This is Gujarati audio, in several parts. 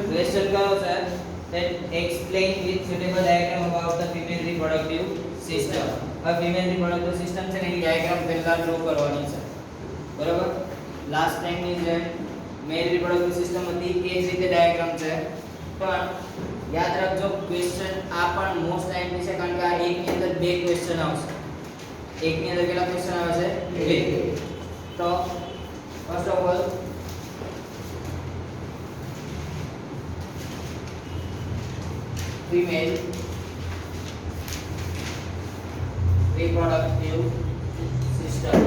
Question करो sir. Then explain with suitable diagram about the female reproductive system. अब female reproductive system છે ને એ diagram પહેલા draw કરવાની છે. બરાબર? Last time ની જે male reproductive system હતી એ જ રીતે diagram છે. પણ યાદ રાખજો question આ પણ most time છે કારણ કે આ એકની અંદર બે question આવશે. એકની અંદર કેટલા question આવે છે? બે. તો first of all female reproductive system.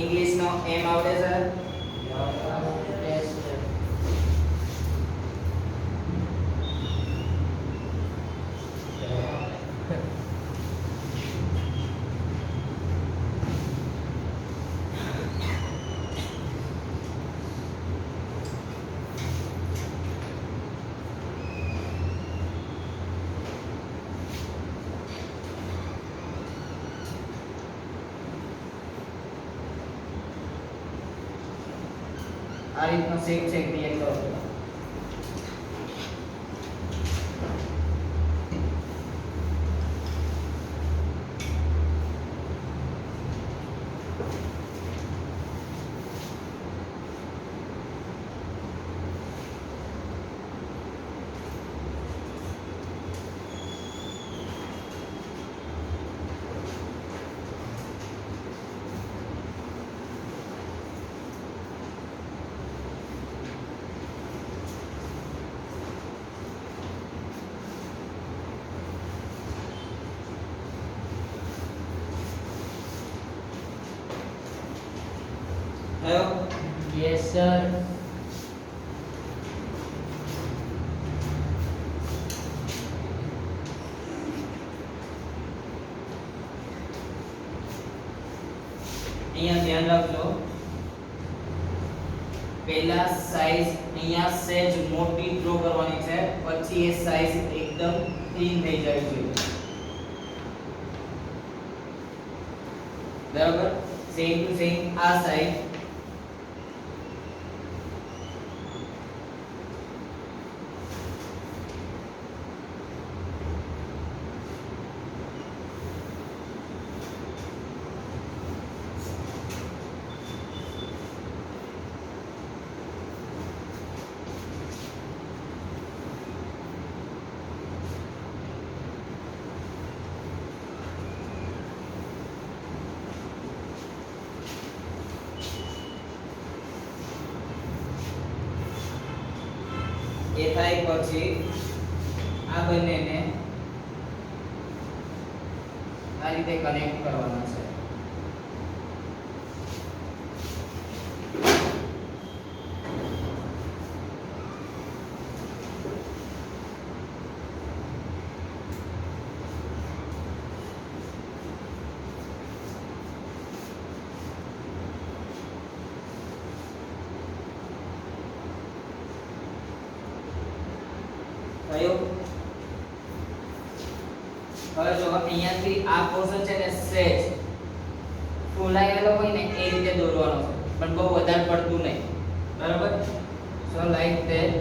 English નો એમ આવડે સર? Yes sir. આ રીતનો શેપ છે ક્રિએટ કરો. થયો? Yes sir. અહીંયા ધ્યાન રાખજો પહેલા સાઈઝ અહીંયા સેજ મોટી ડ્રો કરવાની છે પછી એ સાઈઝ એકદમ ક્લીન થઈ જવી જોઈએ. બરાબર? સેમ ટુ સેમ આ સાઈઝ એ થાય પછી આ બંનેને આ રીતે કનેક્ટ કરવાના છે. થયો? હવે જો અહીંયાથી આ પોર્શન છે ને સેજ ફૂલાયેલો હોય ને એ રીતે દોરવાનો છે પણ બહુ વધારે પડતું નહીં. બરાબર? સો લાઈક ધેટ.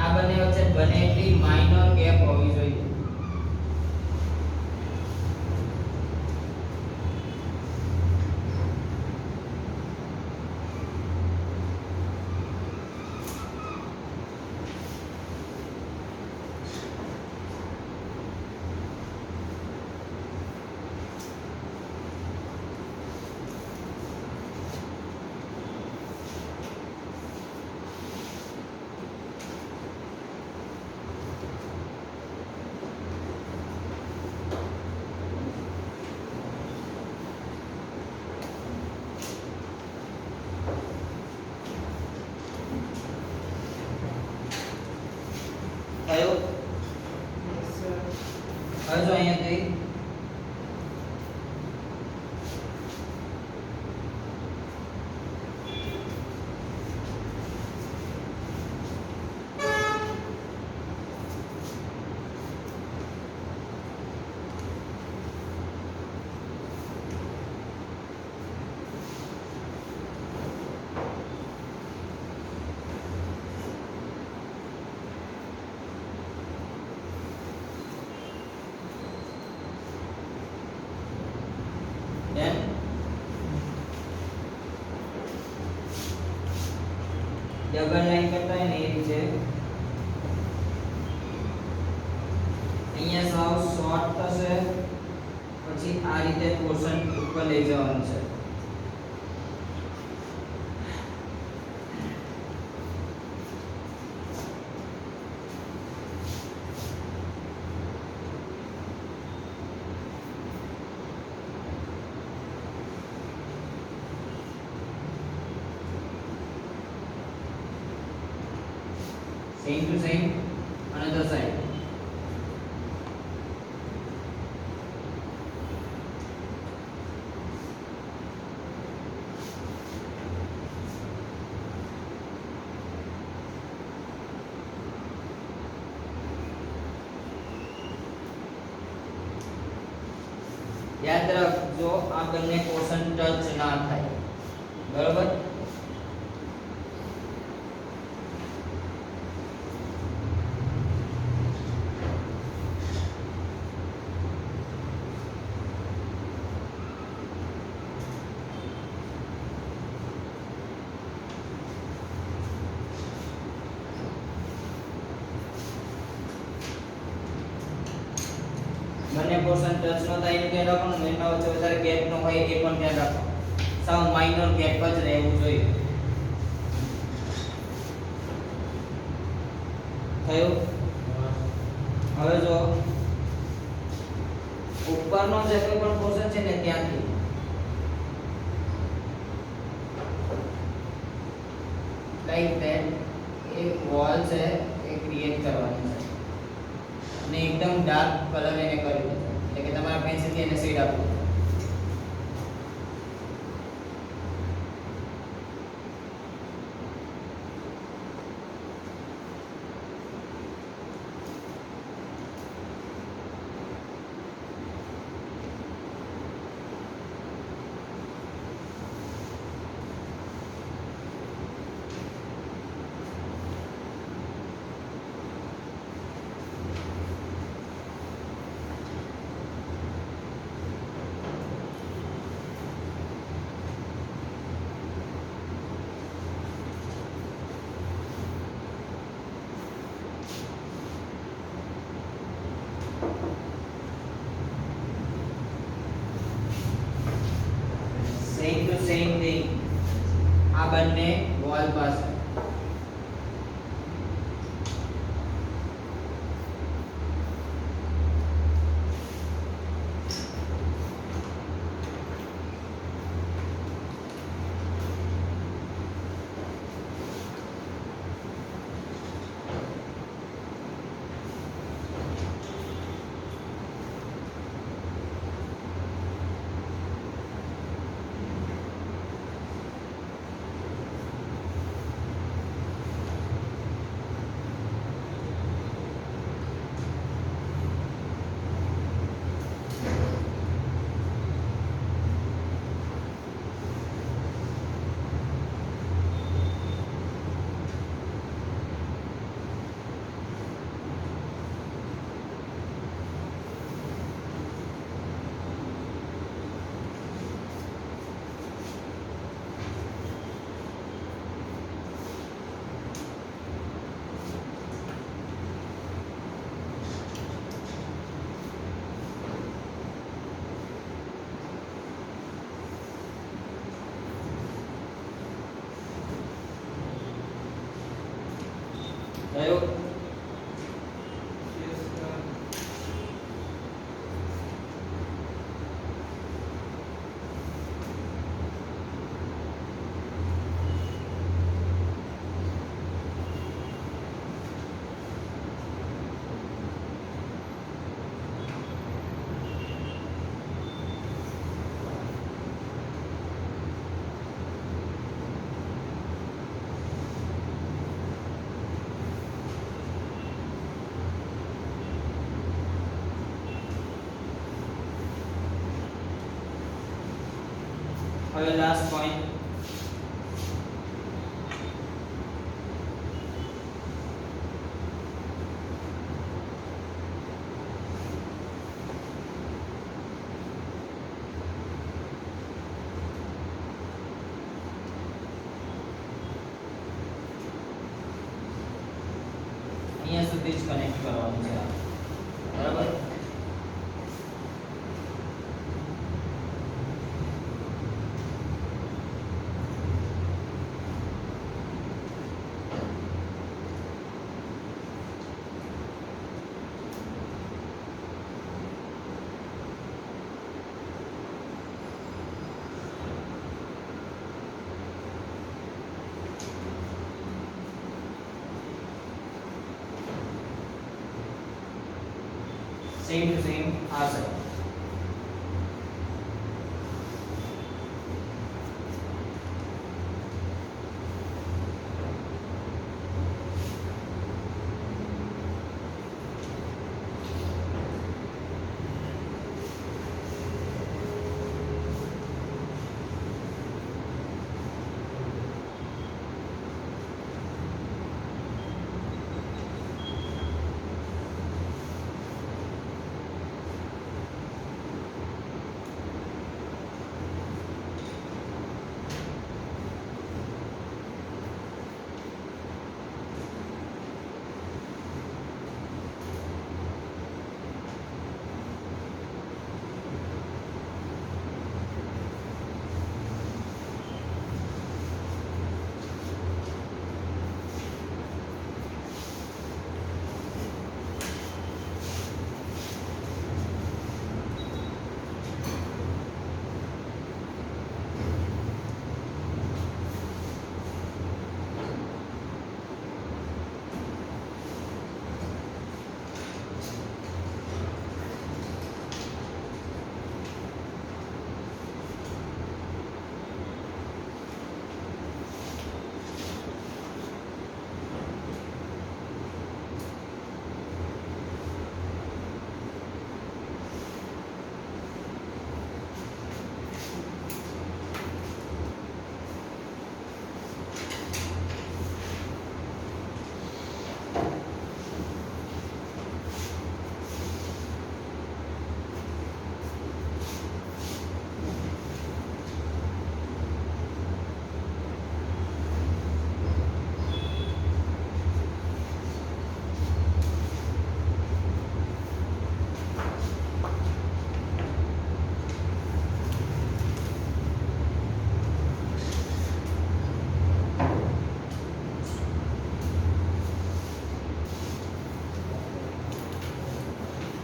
આ બંને વચ્ચે બને એટલી માઇનર ગેપ હોવી જોઈએ. થયો? હવે જો અહીંયાથી डबल लाइन करता है ने એ છે અહીંયા સાવ શોર્ટ થશે પછી આ રીતે પોર્શન ઉપર લઈ જવાનું છે same to same another side याद रखो आ બંને પોર્શન ટચ ના થાય બરોબર બંને પોર્શન ટચ નો થાય એનું ધ્યાન રાખવાનું એમાં વચ્ચે વધારે ગેપ ન હોય એ પણ ધ્યાન રાખો સાવ માઇનર ગેપ જ રહેવું જોઈએ થયું હવે જો ઉપરનો જે કોઈ પણ પોર્શન છે ને ત્યાંથી લાઈક ધેટ એક વોલ છે એ ક્રિએટ કરવાની છે અને એકદમ ડાર્ક કલર એને કરી દો એટલે કે તમારા પેન્સિલ થી એને શેડ આપો same to same thing આ બંને વોલ પાસે થયું હવે last point same to same આ સાઈડ.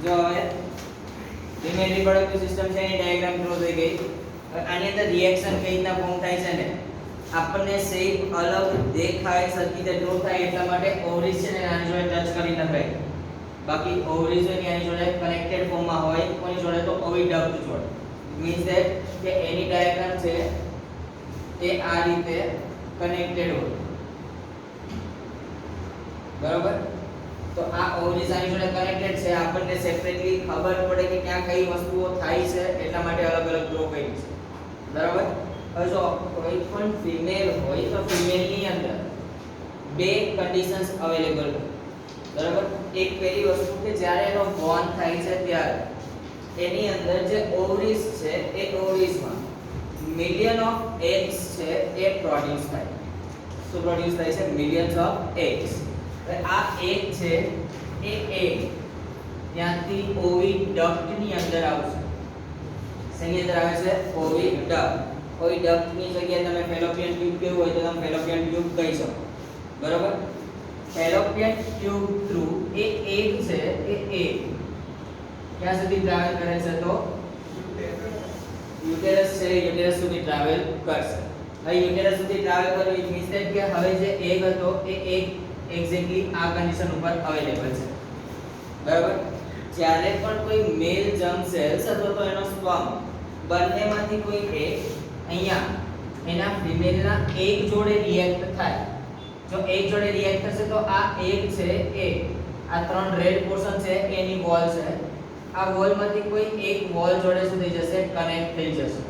જો હવે ફિમેલ રિપ્રોડક્ટિવ સિસ્ટમ છે એની ડાયાગ્રામ ડ્રો થઈ ગઈ. હવે આની અંદર રિએક્શન કઈ રીતના ફોર્મ થાય છે ને આપણને શેપ અલગ દેખાય સરખી રીતે ડ્રો થાય એટલા માટે ઓવરીઝ છે ને આની જોડે ટચ કરી નખાય. બાકી ઓવરીઝ હોય આની જોડે કનેક્ટેડ ફોર્મમાં હોય કોની જોડે તો ઓવિડક્ટ જોડે. મીન્સ ધેટ કે એની ડાયાગ્રામ છે એ આ રીતે કનેક્ટેડ હોય. બરાબર. તો આ ઓવરીઝ આની જોડે કનેક્ટેડ છે આપણને સેપરેટલી ખબર પડે કે ક્યાં કઈ વસ્તુઓ થાય છે એટલા માટે અલગ અલગ ડ્રો કરી છે. બરાબર. હવે જો કોઈ પણ ફિમેલ હોય તો ફિમેલની અંદર બે કન્ડિશન્સ અવેલેબલ હોય. બરાબર. એક પહેલી વસ્તુ કે જ્યારે એનો બોર્ન થાય છે ત્યારે એની અંદર જે ઓવરીઝ છે એ ઓવરીઝમાં મિલિયન ઓફ એગ્સ છે એ પ્રોડ્યુસ થાય. શું પ્રોડ્યુસ થાય છે? Millions of eggs. આ એગ છે એ એગ ત્યાંથી ઓવિડક્ટ ની અંદર આવશે. શેની અંદર આવે છે? ઓવિડક્ટ. ઓવિડક્ટ ની જગ્યાએ તમે ફેલોપિયન ટ્યુબ કેવું હોય તો તમે ફેલોપિયન ટ્યુબ કહી શકો. બરાબર. ફેલોપિયન ટ્યુબ થ્રુ એ એગ છે એ એગ ક્યાં સુધી ટ્રાવેલ કરે છે? તો યુટેરસ છે યુટેરસ સુધી ટ્રાવેલ કરશે. હવે યુટેરસ સુધી ટ્રાવેલ કર્યું ઇટ મીન્સ કે હવે જે એગ હતો એ એગ એક્ઝેક્ટલી આ કન્ડિશન ઉપર અવેલેબલ છે. બરાબર. જ્યારે પણ કોઈ મેલ જર્મ સેલ્સ અથવા તો એનો સ્પર્મ બંનેમાંથી કોઈ એક અહીંયા એના ફિમેલના એગ જોડે રિએક્ટ થાય. જો એગ જોડે રિએક્ટ થશે તો આ એગ છે એ આ ત્રણ રેડ પોર્શન છે એની વોલ છે. આ વોલમાંથી કોઈ એક વોલ જોડે શું થઈ જશે? કનેક્ટ થઈ જશે.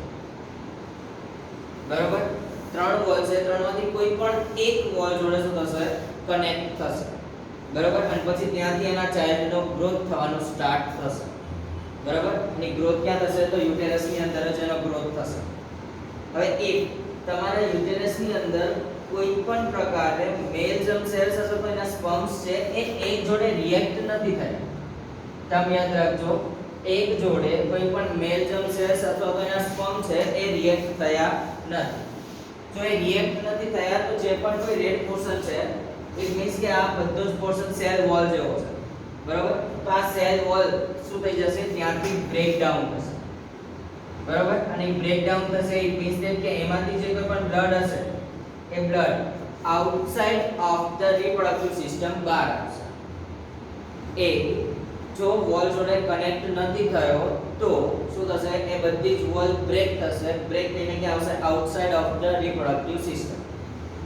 બરાબર. ત્રણ વોલ છે ત્રણમાંથી કોઈ પણ એક વોલ જોડે શું થશે? કનેક્ટ થશે. બરાબર. અને પછી ત્યાંથી એના ચાઇલ્ડનો ગ્રોથ થવાનો સ્ટાર્ટ થશે. બરાબર. અને ગ્રોથ ક્યાં થશે? તો યુટેરસની અંદર જ એનો ગ્રોથ થશે. હવે if તમારા યુટેરસની અંદર કોઈ પણ પ્રકારે મેલ જર્મ સેલ્સ અથવા તો એના સ્પર્મ્સ છે એ એક જોડે રિએક્ટ નથી થયા. તમે યાદ રાખજો એક જોડે કોઈ પણ મેલ જર્મ સેલ્સ અથવા તો એના સ્પર્મ છે એ રિએક્ટ થયા નથી. જો એ રિએક્ટ નથી થયા તો જે પણ કોઈ રેડ પોર્શન છે ઇટ મીન્સ કે આ બધો જ પોર્શન સેલ વોલ જેવો છે. બરાબર. તો આ સેલ વોલ શું થઈ જશે? ત્યાંથી બ્રેક ડાઉન થશે. બરાબર. અને બ્રેક ડાઉન થશે ઇટ મીન્સ કે એમાંથી જે કોઈ પણ બ્લડ હશે એ blood outside of the reproductive system બહાર આવશે. એ જો વોલ જોડે કનેક્ટ નથી થયો તો શું થશે એ બધી જ વોલ બ્રેક થશે બ્રેક થઈને કે આવશે outside of the reproductive system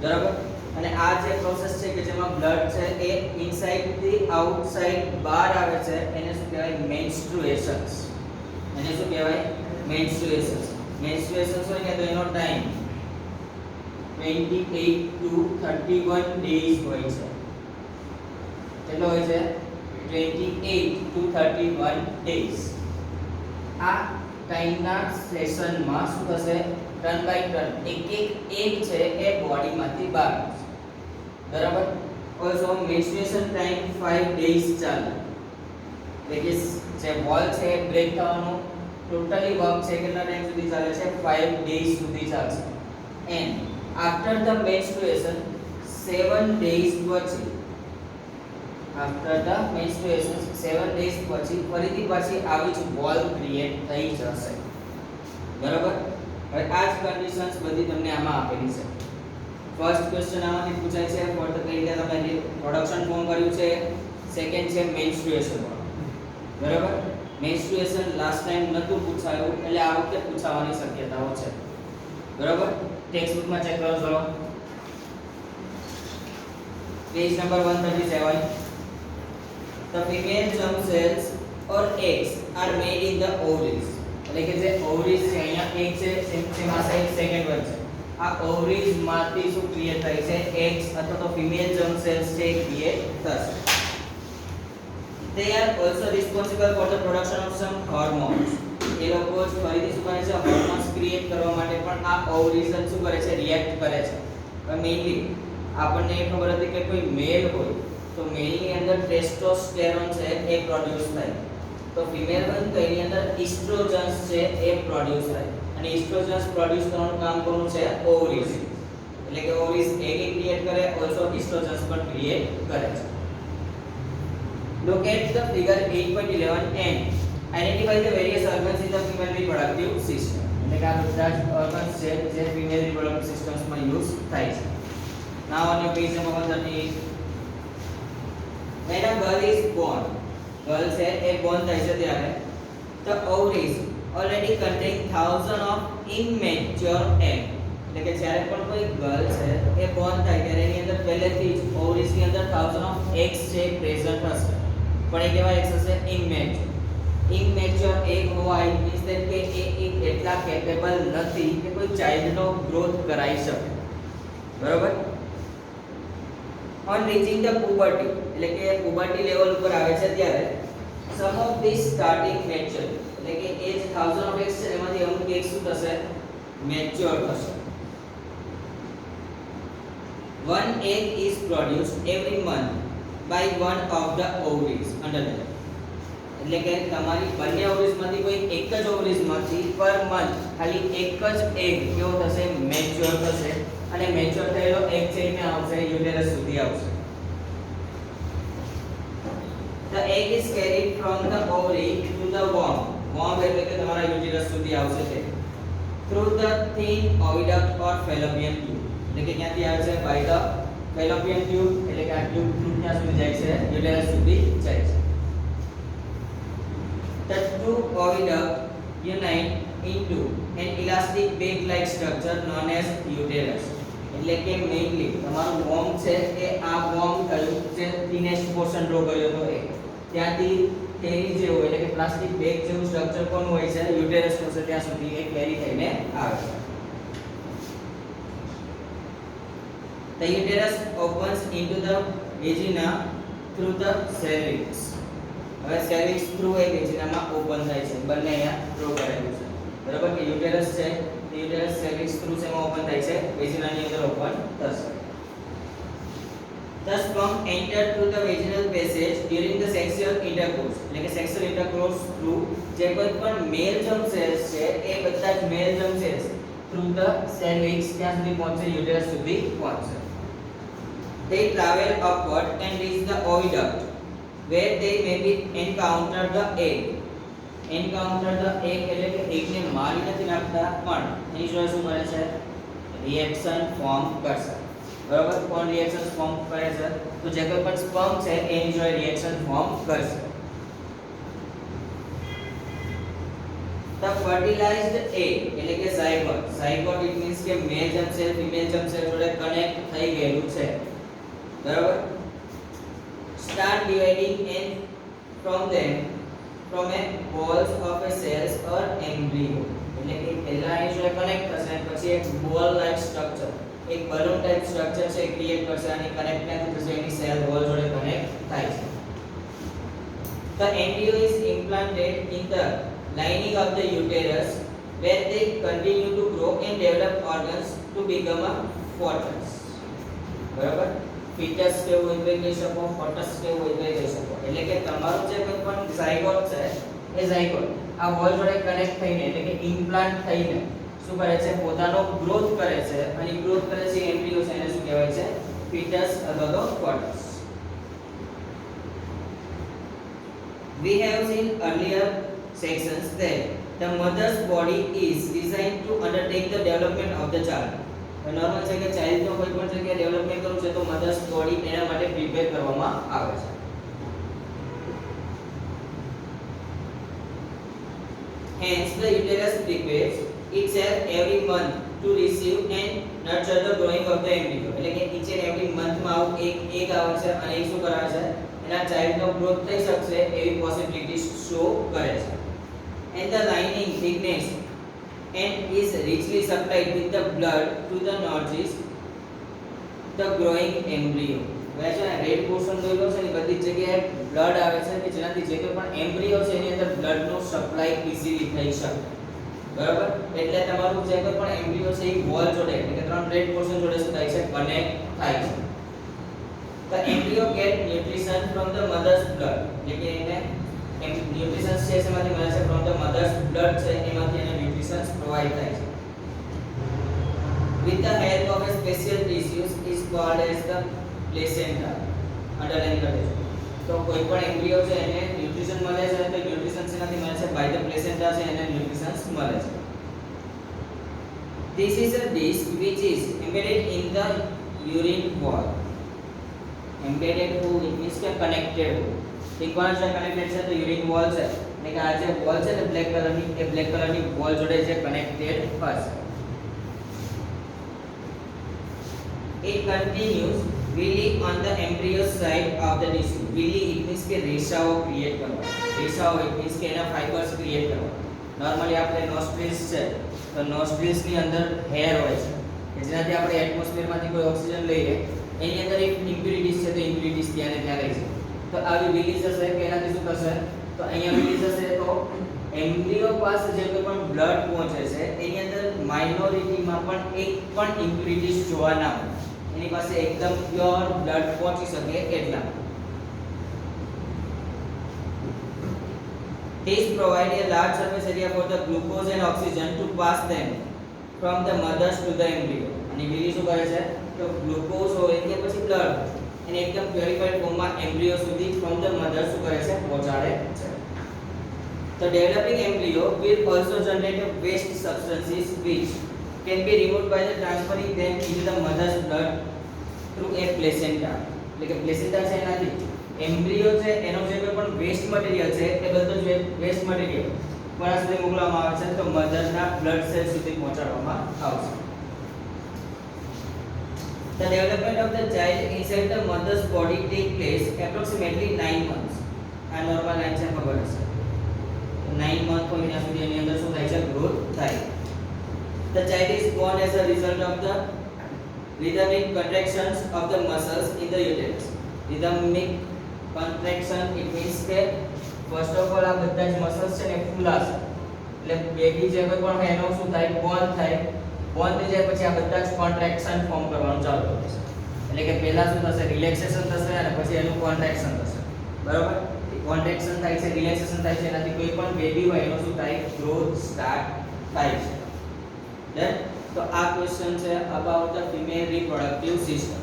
બરાબર અને આ જે પ્રોસેસ છે કે જેમાં બ્લડ છે એ ઇનસાઇડ થી આઉટસાઇડ બહાર આવે છે એને શું કહેવાય મેન્સ્ટ્રુએશન્સ એને શું કહેવાય મેન્સ્ટ્રુએશન્સ મેન્સ્ટ્રુએશન્સ હોય ને તો એનો ટાઈમ 28 to 31 ડેઝ હોય છે કેટલો હોય છે 28 to 31 ડેઝ આ ટાઈમના સેશનમાં શું થશે ટર્ન બાય ટર્ન એક છે એ બોડીમાંથી બહાર આવશે બરાબર ઓલસો મેન્સ્ટ્રુએશન ટાઈમ 5 ડેઝ ચાલે એટલે કે જે વોલ છે એ બ્રેક થવાનો ટોટલી વર્ક છે કેટલા ટાઈમ સુધી ચાલે છે 5 ડેઝ સુધી ચાલશે and after the menstruation 7 days પછી આફ્ટર ધ મેન્સ્ટ્રુએશન 7 ડેઝ પછી ફરીથી પાછી આવી જ વોલ ક્રિએટ થઈ જશે બરાબર હવે આ જ કન્ડિશન્સ બધી તમને આમાં આપેલી છે ફર્સ્ટ ક્વેશ્ચન આમાંથી પૂછાય છે ફોર ધ કઈ રીતે તમે પ્રોડક્શન ફોર્મ કર્યું છે સેકન્ડ છે મેન્સ્ટ્રુએશન બરાબર મેન્સ્ટ્રુએશન લાસ્ટ ટાઈમ નતું પૂછાયું એટલે આ વખતે પૂછાવાની શક્યતાઓ છે બરાબર ટેક્સ્ટ બુકમાં ચેક કરો ચલો page number 137 The female germ cells or eggs are made in the ovaries એટલે કે જે ઓવરીઝ છે અહીંયા એક છે સેમ આ સાઈડ સેકન્ડ વન છે આ ઓવરીઝ માંથી શું ક્રિએટ થાય છે એગ્સ અથવા તો ફિમેલ જર્મ સેલ્સ છે ક્રિએટ થશે they are also responsible for the production of some hormones એ લોકો જ ફરીથી શું કરે છે હોર્મોન્સ ક્રિએટ કરવા માટે પણ આ ઓવરીઝ શું કરે છે રિએક્ટ કરે છે પણ મેઇનલી આપણને એ ખબર હતી કે કોઈ મેલ હોય તો મેલ ની અંદર ટેસ્ટોસ્ટેરોન છે એ પ્રોડ્યુસ થાય તો ફિમેલ હોય તો એની અંદર ઇસ્ટ્રોજન્સ છે એ પ્રોડ્યુસ થાય અને ઇસ્ટ્રોજન્સ પ્રોડ્યુસ કરવાનું કામ કોનું છે ઓવરીઝ એટલે કે ઓવરીઝ એગ ક્રિએટ કરે ઓલસો ઇસ્ટ્રોજન્સ પણ ક્રિએટ કરે છે look at the figure 8.11 and identify the various organs in the female reproductive system એટલે કે આ બધા જ organs છે જે female reproductive systems માં યુઝ થાય છે now on your page number 138 when a girl is born girl છે એ born થાય છે ત્યારે the ovaries already contain thousands of immature egg એટલે કે જ્યારે પણ કોઈ ગર્લ છે એ born થાય ત્યારે એની અંદર પહેલેથી જ ovaries ની અંદર thousands of eggs છે પ્રેઝન્ટ હશે પણ એ કેવા eggs હશે immature egg હોવા it means that કે એ એટલા કેપેબલ નથી કે કોઈ ચાઇલ્ડ નો ગ્રોથ કરાવી શકે બરોબર on reaching the puberty એટલે કે puberty લેવલ ઉપર આવે છે ત્યારે some of these starting mature એટલે કે એ જે 1000 of eggs છે એમાંથી અમુક eggs શું થશે મેચ્યોર થશે one egg is produced every month by one of the ovaries under the એટલે કે તમારી બંને ઓવરીઝ માંથી કોઈ એક જ ઓવરીઝ માંથી પર મંથ ખાલી એક જ એગ કેવો થશે મેચ્યોર થશે અને મેચ્યોર થયેલો એગ છે કે આવશે યુટેરસ સુધી આવશે the egg is carried from the ovary to the womb એટલે કે તમારા યુટેરસ સુધી આવશે તે through the thin oviduct or fallopian tube એટલે કે ક્યાંથી આવે છે by the fallopian tube એટલે કે આ ટ્યુબ ત્યાં સુધી જાય છે યુટેરસ સુધી જાય છે the two oviduct unite into an elastic bag like structure known as uterus એટલે કે મેઇનલી તમારું વોર્મ છે એ આ વોર્મ થયું જે થિનેસ્ટ પોર્શન ડ્રો કર્યો તો એ ત્યાંથી તેની જે હોય એટલે કે પ્લાસ્ટિક બેગ જેવું સ્ટ્રક્ચર કોનું હોય છે યુટેરસ નું છે ત્યાં સુધી એ કેરી થઈને આવે છે the uterus opens into the vagina through the cervix હવે cervix through એ વેજીનામાં ઓપન થાય છે બંને અહીંયા ડ્રો કરેલું છે બરાબર કે યુટેરસ છે યુટેરસ cervix through શેમાં ઓપન થાય છે વેજીનાની અંદર ઓપન થશે the sperm enter through the vaginal passage during the sexual intercourse એટલે કે sexual intercourse through જે કોઈ પણ મેલ germ cells છે એ બધા જ મેલ germ cells through the cervix ત્યાં સુધી પહોંચે યુટેરસ સુધી પહોંચે they travel upward and reach the oviduct where they may be encounter the egg એટલે કે એગને મારી નથી નાખતા પણ એની જોડે શું કરે છે રિએક્શન ફોર્મ કરશે બરાબર કોણ રિએક્શન ફોર્મ કરે છે તો જે કોઈ પણ સ્પર્મ છે એની જોડે રિએક્શન ફોર્મ કરશે The fertilized egg એટલે કે zygote it means કે male germ cell female germ cell જોડે કનેક્ટ થઈ ગયેલું છે બરાબર start dividing and from them from a balls of a cells or embryo એટલે કે પહેલા એ જોડે કનેક્ટ થશે અને પછી એક બોલ લાઈક સ્ટ્રક્ચર એક બલૂન ટાઈપ સ્ટ્રક્ચર છે ક્રિએટ કરશે અને કનેક્ટ નથી થશે એની સેલ વોલ જોડે કનેક્ટ થાય છે The embryo is implanted in the lining of the uterus where they continue to grow and develop organs to become a fetus. બરાબર fetus કેવું હોય તો કહી શકો fetus કેવું હોય તો કહી શકો એટલે કે તમારું જે કોઈ પણ ઝાયગોટ છે એ ઝાયગોટ આ વોલ જોડે કનેક્ટ થઈને એટલે કે ઇમ્પ્લાન્ટ થઈને શું કરે છે પોતાનો ગ્રોથ કરે છે અને ગ્રોથ કરે છે એમ્બ્રિયો છે એને શું કહેવાય છે fetus અથવા તો fetus. We have seen earlier sections that the mother's body is designed to undertake the development of the child. Normal છે કે ચાઇલ્ડ નો કોઈ પણ જગ્યાએ ડેવલપમેન્ટ કરવું છે તો મધર્સ બોડી એના માટે પ્રિપેર કરવામાં આવે છે. Hence the uterus prepares itself every month to receive and nurture the growing of the embryo. એટલે કે each and every month માં આવું એક આવે છે અને એ શું કરાવે છે એના ચાઇલ્ડ નો ગ્રોથ થઈ શકશે એવી પોસિબિલિટી શો કરે છે. And the lining thickness and is richly supplied with the blood to the nourishes the growing embryo. વૈસે રેડ પોર્શન જોઈલો છે ને બધી જગ્યાએ બ્લડ આવે છે કે જેનાથી જે કોઈ પણ એમ્બ્રિયો છે એની અંદર બ્લડ નો સપ્લાય ઈઝીલી થઈ શકે બરાબર એટલે તમારું જે કોઈ પણ એમ્બ્રિયો છે એ વોલ જોડે એટલે કે ત્રણ રેડ પોર્શન જોડે શું થાય છે કનેક્ટ થાય છે. The embryo get nutrition from the mother's blood એટલે કે એને nutrition છે એમાંથી મળે છે from the mother's blood છે એમાંથી એને nutrition provide થાય છે. With the help of a special tissues is called as the placenta. Underline કરે છે તો કોઈ પણ એમ્બ્રિયો છે એને ન્યુટ્રિશન મળે છે તો ન્યુટ્રિશન શેનાથી મળે છે બાય ધ પ્લેસેન્ટા છે એને ન્યુટ્રિશન મળે છે. This is a disc which is embedded in the urine wall. Embedded हो it means કે connected हो એક વાર છે કનેક્ટેડ છે તો યુરિન વોલ છે એટલે કે આ જે વોલ છે ને બ્લેક કલરની વોલ જોડે જે કનેક્ટેડ હશે. It continues villi on the embryo side of the tissue. Villi it means કે રેસાઓ ક્રિએટ કરવા રેસાઓ it means કે એના ફાઇબર્સ ક્રિએટ કરવા. નોર્મલી આપણે નોસ્ટ્રિલ્સ છે તો નોસ્ટ્રિલ્સ ની અંદર હેર હોય છે કે જેનાથી આપણે એટમોસ્ફિયર માંથી કોઈ ઓક્સિજન લઈએ એની અંદર એક ઇમ્પ્યુરિટીઝ છે તો ઇમ્પ્યુરિટીઝ ત્યાં ને ત્યાં રહી છે તો આવી વિલીઝ હશે કે એનાથી શું થશે તો અહીંયા વિલીઝ હશે તો એમ્બ્રિયો પાસે જે કોઈ પણ બ્લડ પહોંચે છે એની અંદર માઇનોરિટીમાં પણ એક પણ ઇમ્પ્યુરિટીઝ જોવા ના મળે એની પાસે એકદમ પ્યોર બ્લડ પહોંચી શકે એટલા. These provide a large surface area for the glucose and oxygen to pass them from the mothers to the embryo. અને બીજી શું કરે છે તો ગ્લુકોઝ હોય કે પછી બ્લડ એને એકદમ પ્યોરિફાઈડ ફોર્મમાં એમ્બ્રિયો સુધી from the mother શું કરે છે પહોંચાડે છે. The developing embryo will also generate waste substances which can be removed by the transferring them into the mother's blood through a placenta. એટલે કે પ્લેસેન્ટા છે એનાથી એમ્બ્રિયો છે એનો જે કોઈ પણ વેસ્ટ મટીરીયલ છે એ બધું જ વેસ્ટ મટીરીયલ કોના સુધી મોકલવામાં આવે છે તો મધરના બ્લડ સેલ સુધી પહોંચાડવામાં આવશે. The development of the child inside the mother's body take place approximately 9 months. આ નોર્મલ લાઈન છે ખબર હશે 9 month હોય ત્યાં સુધી એની અંદર શું થાય છે ગ્રોથ થાય. The child is born as a result of the rhythmic contractions of the muscles in the uterus. Rhythmic contraction it means કે first of all આ બધા જ મસલ્સ છે ને ફૂલાશે એટલે બેબી જે કોઈ પણ હોય એનો શું થાય બોર્ન થાય બોર્ન થઈ જાય પછી આ બધા જ કોન્ટ્રેક્શન ફોર્મ કરવાનું ચાલુ થશે એટલે કે પહેલા શું થશે રિલેક્સેશન થશે અને પછી એનું કોન્ટ્રેક્શન થશે બરાબર કોન્ટ્રેક્શન થાય છે રિલેક્સેશન થાય છે એનાથી કોઈ પણ બેબી હોય એનો શું થાય ગ્રોથ સ્ટાર્ટ થાય છે. Then તો આ ક્વેશ્ચન છે about the female reproductive system.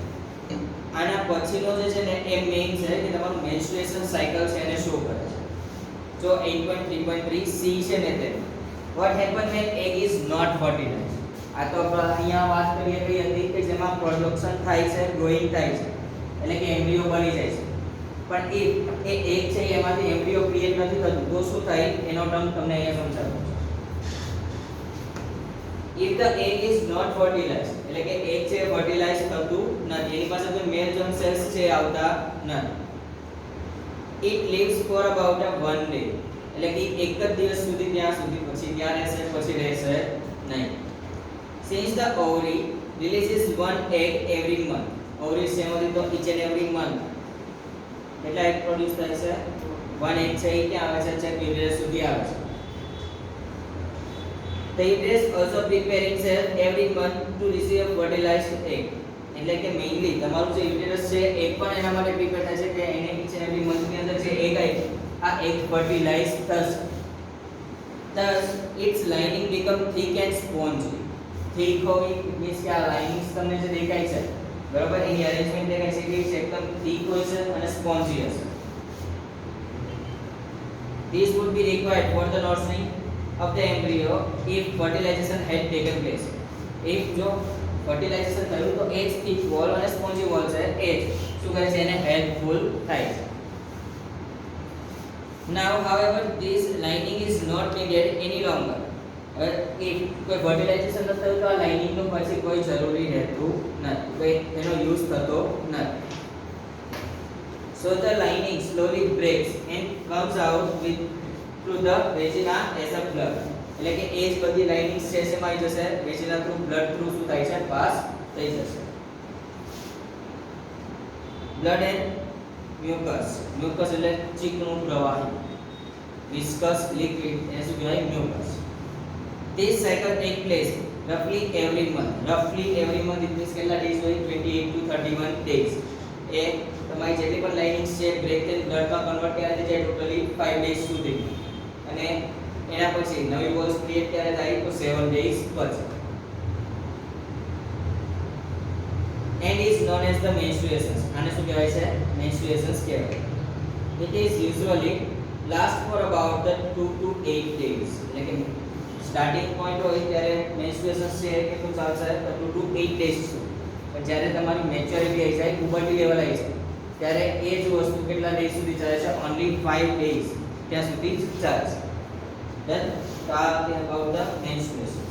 આના પછીનો જે છે ને એ મેઇન છે કે તમારું મેન્સ્ટ્રુએશન સાયકલ છે એને શો કરે છે. જો 8.3.3 સી છે ને તે what happen when egg is not fertilized. આ તો અહીંયા વાત કરીએ કઈ હતી કે જેમાં પ્રોડક્શન થાય છે ગ્રોઈંગ થાય છે એટલે કે એમ્બ્રિયો બની જાય છે પણ એ એગ છે એમાંથી એમ્બ્રિયો ક્રિએટ નથી થતું તો શું થાય એનો ટર્મ તમને અહીંયા સમજાવું if the egg is not fertilized એટલે કે egg છે ફર્ટિલાઇઝ થતું નથી એની પાસે કોઈ મેલ જર્મ સેલ્સ છે આવતા નથી it lives for about a one day એટલે કે એક જ દિવસ સુધી ત્યાં પછી ત્યાં રહેશે પછી રહેશે નહીં since the ovary releases one egg every month ovary સેમાંથી તો each and every month કેટલા egg પ્રોડ્યુસ થાય છે one egg છે એ ક્યાં આવે છે ચેક યુટેરસ સુધી આવે છે the uterus also preparing itself every month to receive a fertilized egg એટલે કે મેઇનલી તમારું જે યુટેરસ છે એ પણ એના માટે પ્રિપેર થાય છે કે એને each and every month ની અંદર જે egg આવે આ egg fertilize થશે thus its lining become thick and spongy thick હોવી મીન્સ કે આ લાઇનિંગ્સ તમને જે દેખાય છે બરાબર એની અરેન્જમેન્ટ દેખાય છે કે એકદમ thick હોય છે અને સ્પોન્જી હશે this would be required for the nurturing of the embryo if fertilization had taken place if જો fertilization થયું તો એ જ thick wall અને spongy wall છે એ જ શું કહે છે એને હેલ્પફુલ થાય છે now however this lining is not needed any longer if કોઈ fertilization ન થયું તો આ લાઇનિંગ નો પછી કોઈ જરૂરી રહેતું નથી કોઈ એનો યુઝ થતો નથી so the lining slowly breaks and comes out with through the vagina as a blood એટલે કે એ જ બધી લાઇનિંગ્સ છે એમાં આવી જશે વેજિના થ્રુ બ્લડ થ્રુ શું થાય છે પાસ થઈ જશે બ્લડ એન્ડ મ્યુકસ એટલે ચીકણું પ્રવાહી વિસ્કસ લિક્વિડ એને શું કહેવાય mucus this cycle take place roughly every month it means કેટલા ડેઝ હોય 28 to 31 days એ તમારી જેટલી પણ લાઇનિંગ્સ છે બ્રેક થઈને બ્લડમાં કન્વર્ટ ક્યારે થઈ જાય ટોટલી 5 ડેઝ સુધી અને એના પછી નવી વોલ્સ ક્રિએટ ક્યારે થાય તો 7 ડેઝ પછી and is known as the menstruations આને શું કહેવાય છે menstruations કહેવાય it is usually last for about the 2 to 8 days એટલે કે સ્ટાર્ટિંગ પોઈન્ટ હોય ત્યારે menstruations છે કેટલું ચાલશે તો 2 to 8 ડેઝ છે પણ જ્યારે તમારી મેચ્યોરિટી આવી જાય પુબર્ટી લેવલ આવી જાય ત્યારે એ જ વસ્તુ કેટલા ડેઝ સુધી ચાલે છે ઓન્લી 5 ડેઝ ત્યાં સુધી જ ચાલે છે then talking about the menstruation